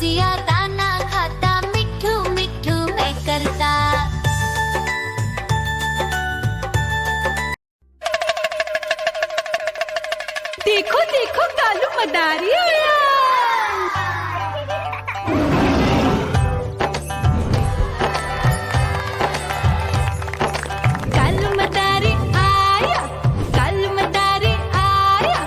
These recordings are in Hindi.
रसिया दाना खाता, मिठू मिठू मैं करता। देखो देखो कालू मदारी आया। कालू मदारी आया, कालू मदारी आया,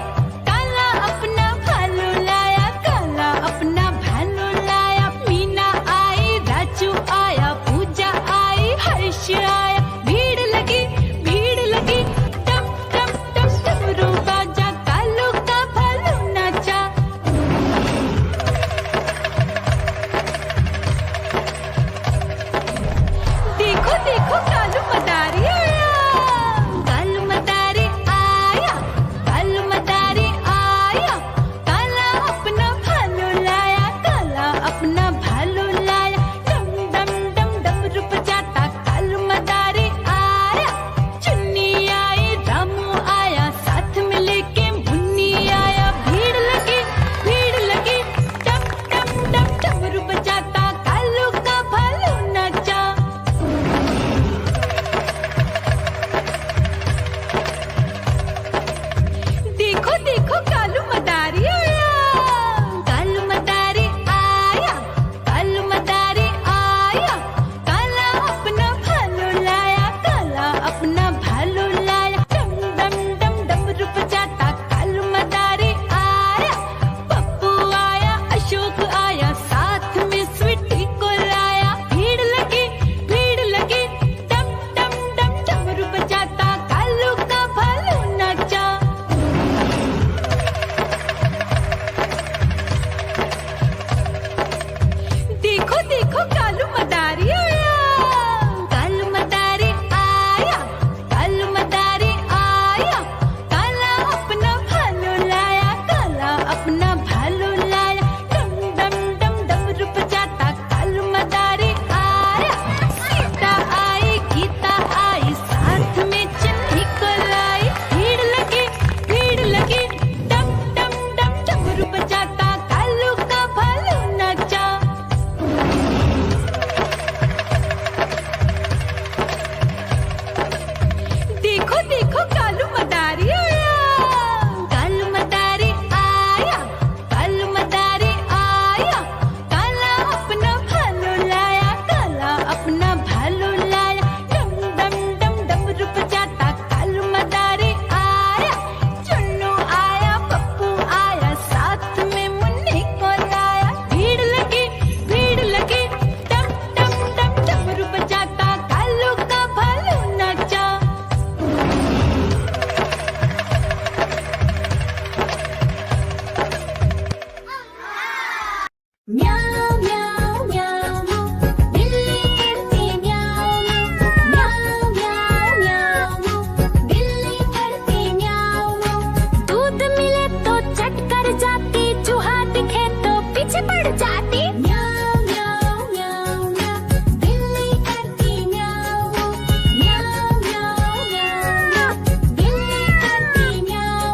काला अपना भालू लाया, काला अपना भालू लाया। मीना आई, राजू आया, पूजा आई, हर्ष आया। भीड़ लगी टम टम टम डमरू बाजा, कालू का भालू नाचा। देखो देखो कालू मदारी आया, कालू मदारी आया, कालू मदारी आया, काला अपना भालू लाया, काला अपना भालू लाया। डम डम डम डमरू बजाता कालू मदारी आया। चुन्नी आई, रामू आया, साथ में लेके मुन्नी आया। भीड़ लगी टम टम टम डमरू बजाता कालू का भालू नाचा। देखो देखो कालू मदारी आया, कालू मदारी आया, कालू मदारी आया, काला अपना भालू लाया, काला अपना भालू लाया। डम डम डम डमरू बजाता कालू मदारी आया। पप्पू आया, अशोक आया, साथ में स्वीटी को लाया। भीड़ लगी टम टम टम डमरू बजाता कालू का भालू नाचा। देखो देखो कालू मदारी आया, कालू मदारी आया, कालू मदारी आया, काला अपना भालू लाया, काला अपना भालू लाया। डम डम डम डमरू बजाता कालू मदारी आया। सीता आई, गीता आई, साथ में चिन्नी को लाई। भीड़ लगी टम टम टम डमरू बजाता कालू का भालू नाचा। देखो देखो कालू मदारी आया, कालू मदारी आया, कालू मदारी आया, काला अपना भालू लाया, काला अपना भालू लाया। डम डम डम डमरू बजाता कालू मदारी आया। चुन्नू आया, पप्पू आया, साथ में मुन्नी को लाया। भीड़ लगी टम टम टम डमरू बजाता कालू का भालू नाचा। म्याऊ म्याऊ म्याऊ, बिल्ली करती म्याऊ म्याऊ म्याऊ म्याऊ, बिल्ली करती म्याऊ। दूध मिले तो चट कर जाती, चूहा दिखे तो पीछे पड़ जाती। म्याऊ म्याऊ म्याऊ म्याऊ, बिल्ली करती म्याऊ म्याऊ म्याऊ म्याऊ, बिल्ली करती म्याऊ।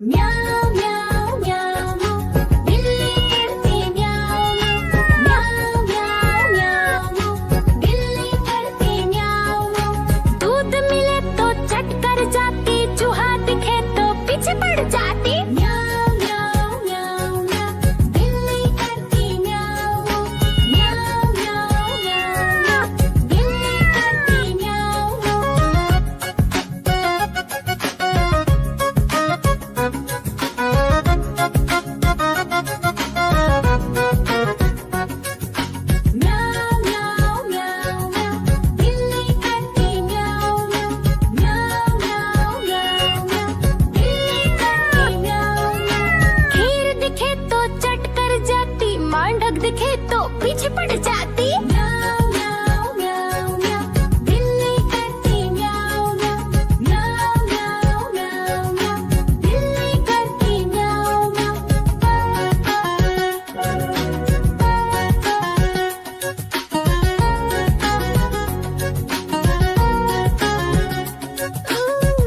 म्याऊं म्याऊं म्याऊं बिल्ली करती म्याऊं म्याऊं म्याऊं म्याऊं बिल्ली करती म्याऊं दूध मिले तो चट कर जाती चूहा दिखे तो पीछे पड़ जाती म्याऊं म्याऊं म्याऊं म्याऊं बिल्ली करती म्याऊं म्याऊं म्याऊं म्याऊं बिल्ली करती म्याऊं म्याऊं म्याऊं म्याऊं म्याऊं बिल्ली करती म्याऊं म्याऊं म्याऊं म्याऊं म्याऊं बिल्ली करती म्याऊं खीर दिखे तो चट कर जाती मांडक दिखे तो पीछे पड़ जाती म्याऊं म्याऊं म्याऊं म्याऊं बिल्ली करती म्याऊं म्याऊं म्याऊं म्याऊं म्याऊं म्याऊं बिल्ली करती म्याऊं म्याऊं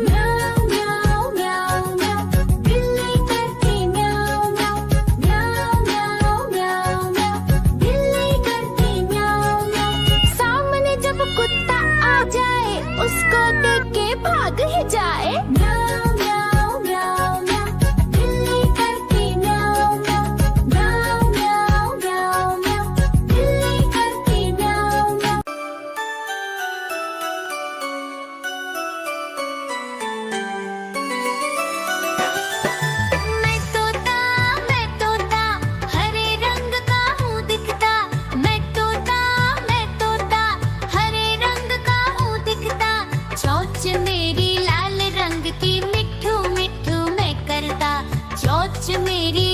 म्याऊं म्याऊं म्याऊं बिल्ली करती म्याऊं म्याऊं म्याऊं म्याऊं म्याऊं म्याऊं बिल्ली करती म्याऊं म्याऊं सामने जब कुत्ता आ जाए उसको देख के भाग ही जाए म्याऊं म्याऊं म्याऊं म्याऊं बिल्ली करती म्याऊं म्याऊं म्याऊं म्याऊं म्याऊं म्याऊं बिल्ली करती म्याऊं म्याऊं मैं तोता हरे रंग का हूँ दिखता मैं तोता हरे रंग का हूँ दिखता चोंच मेरी लाल रंग की मिट्ठू मिट्ठू मैं करता चोंच मेरी